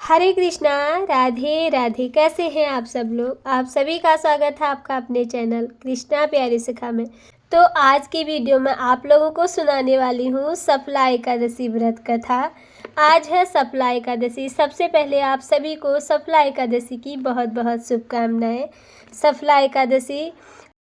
हरे कृष्णा। राधे राधे। कैसे हैं आप सब लोग? आप सभी का स्वागत है आपका अपने चैनल कृष्णा प्यारी शिखा में। तो आज की वीडियो में आप लोगों को सुनाने वाली हूँ सफला एकादशी व्रत कथा। आज है सफला एकादशी। सबसे पहले आप सभी को सफला एकादशी की बहुत बहुत शुभकामनाएं। सफला एकादशी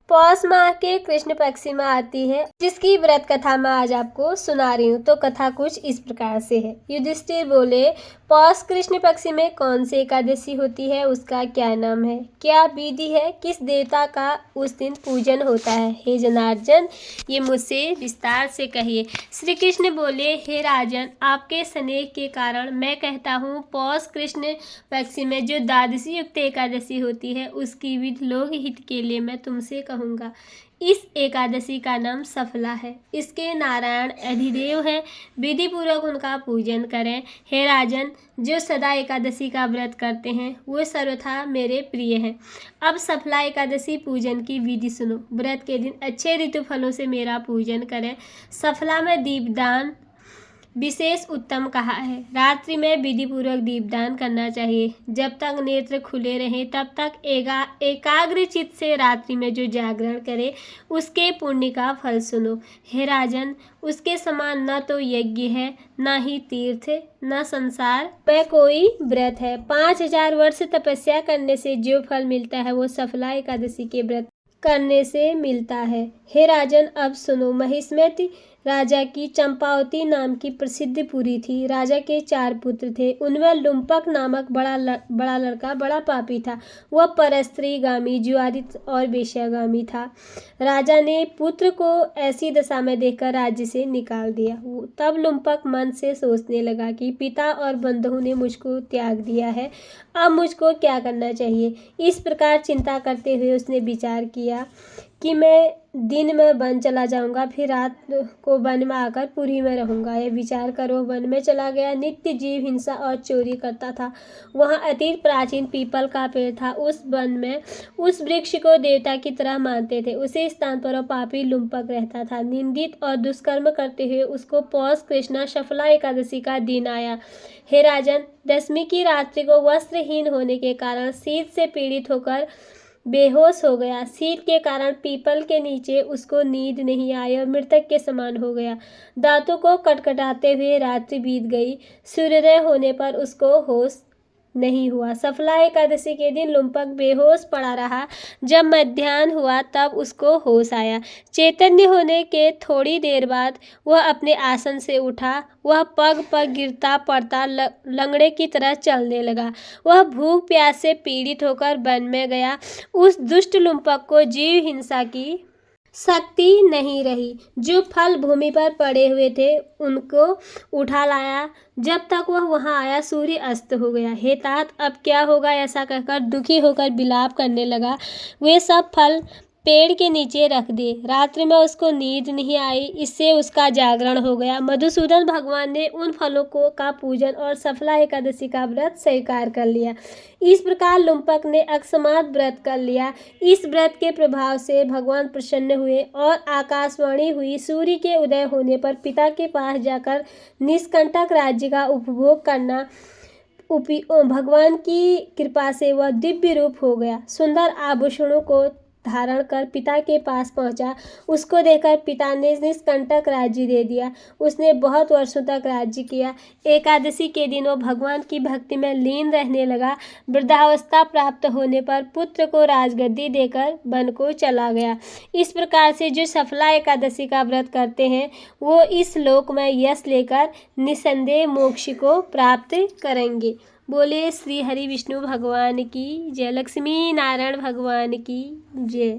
पौष माह के कृष्ण पक्ष में आती है, जिसकी व्रत कथा मैं आज आपको सुना रही हूँ। तो कथा कुछ इस प्रकार से है। युधिष्ठिर बोले, पौष कृष्ण पक्ष में कौन सी एकादशी होती है, उसका क्या नाम है, क्या विधि है, किस देवता का उस दिन पूजन होता है? हे जनार्दन, ये मुझसे विस्तार से कहिए। श्री कृष्ण बोले, हे राजन, आपके स्नेह के कारण मैं कहता हूँ, पौष कृष्ण पक्ष में जो द्वादशी युक्त एकादशी होती है, उसकी विधि लोक हित के लिए मैं तुमसे कहूँगा। इस एकादशी का नाम सफला है। इसके नारायण अधिदेव है, विधि पूर्वक उनका पूजन करें। हे राजन, जो सदा एकादशी का व्रत करते हैं वो सर्वथा मेरे प्रिय हैं। अब सफला एकादशी पूजन की विधि सुनो। व्रत के दिन अच्छे ऋतु फलों से मेरा पूजन करें। सफला में दीपदान विशेष उत्तम कहा है। रात्रि में विधि पूर्वक दीपदान करना चाहिए। जब तक नेत्र खुले रहें तब तक एकाग्र चित्त से रात्रि में जो जागरण करे उसके पुण्य का फल सुनो। हे राजन, उसके समान न तो यज्ञ है, न ही तीर्थ, न संसार में कोई व्रत है। 5000 वर्ष तपस्या करने से जो फल मिलता है वो सफला एकादशी के व्रत करने से मिलता है। हे राजन, अब सुनो। महिष्मति राजा की चंपावती नाम की प्रसिद्ध पुरी थी। राजा के 4 पुत्र थे। उनमें लुम्पक नामक बड़ा लड़का बड़ा पापी था। वह परस्त्रीगामी, जुआरी और वेश्यागामी था। राजा ने पुत्र को ऐसी दशा में देखकर राज्य से निकाल दिया। तब लुम्पक मन से सोचने लगा कि पिता और बंधुओं ने मुझको त्याग दिया है, अब मुझको क्या करना चाहिए। इस प्रकार चिंता करते हुए उसने विचार किया कि मैं दिन में वन चला जाऊंगा, फिर रात को वन में आकर पुरी में रहूंगा। यह विचार कर वो वन में चला गया। नित्य जीव हिंसा और चोरी करता था। वहाँ अतीत प्राचीन पीपल का पेड़ था। उस वन में उस वृक्ष को देवता की तरह मानते थे। उसी स्थान पर वो पापी लुम्पक रहता था। निंदित और दुष्कर्म करते हुए उसको पौष कृष्णा सफला एकादशी का दिन आया। हे राजन, दशमी की रात्रि को वस्त्रहीन होने के कारण शीत से पीड़ित होकर बेहोश हो गया। शीत के कारण पीपल के नीचे उसको नींद नहीं आई और मृतक के समान हो गया। दांतों को कटकटाते हुए रात्रि बीत गई। सूर्योदय होने पर उसको होश नहीं हुआ। सफला एकादशी के दिन लुम्पक बेहोश पड़ा रहा। जब मध्याह्न हुआ तब उसको होश आया। चैतन्य होने के थोड़ी देर बाद वह अपने आसन से उठा। वह पग पग गिरता पड़ता लंगड़े की तरह चलने लगा। वह भूख प्यास से पीड़ित होकर वन में गया। उस दुष्ट लुम्पक को जीव हिंसा की शक्ति नहीं रही। जो फल भूमि पर पड़े हुए थे उनको उठा लाया। जब तक वह वहां आया सूर्य अस्त हो गया। हे तात, अब क्या होगा, ऐसा कहकर दुखी होकर विलाप करने लगा। वे सब फल पेड़ के नीचे रख दिए। रात्रि में उसको नींद नहीं आई, इससे उसका जागरण हो गया। मधुसूदन भगवान ने उन फलों का पूजन और सफला एकादशी का व्रत स्वीकार कर लिया। इस प्रकार लुम्पक ने अकस्मात व्रत कर लिया। इस व्रत के प्रभाव से भगवान प्रसन्न हुए और आकाशवाणी हुई। सूर्य के उदय होने पर पिता के पास जाकर निष्कंटक राज्य का उपभोग करना। भगवान की कृपा से वह दिव्य रूप हो गया। सुंदर आभूषणों को धारण कर पिता के पास पहुंचा। उसको देखकर पिता ने निष्कंटक राज्य दे दिया। उसने बहुत वर्षों तक राज्य किया। एकादशी के दिन वो भगवान की भक्ति में लीन रहने लगा। वृद्धावस्था प्राप्त होने पर पुत्र को राजगद्दी देकर वन को चला गया। इस प्रकार से जो सफला एकादशी का व्रत करते हैं वो इस लोक में यश लेकर निसंदेह मोक्ष को प्राप्त करेंगे। बोले श्री हरि विष्णु भगवान की जय, लक्ष्मी नारायण भगवान की जय।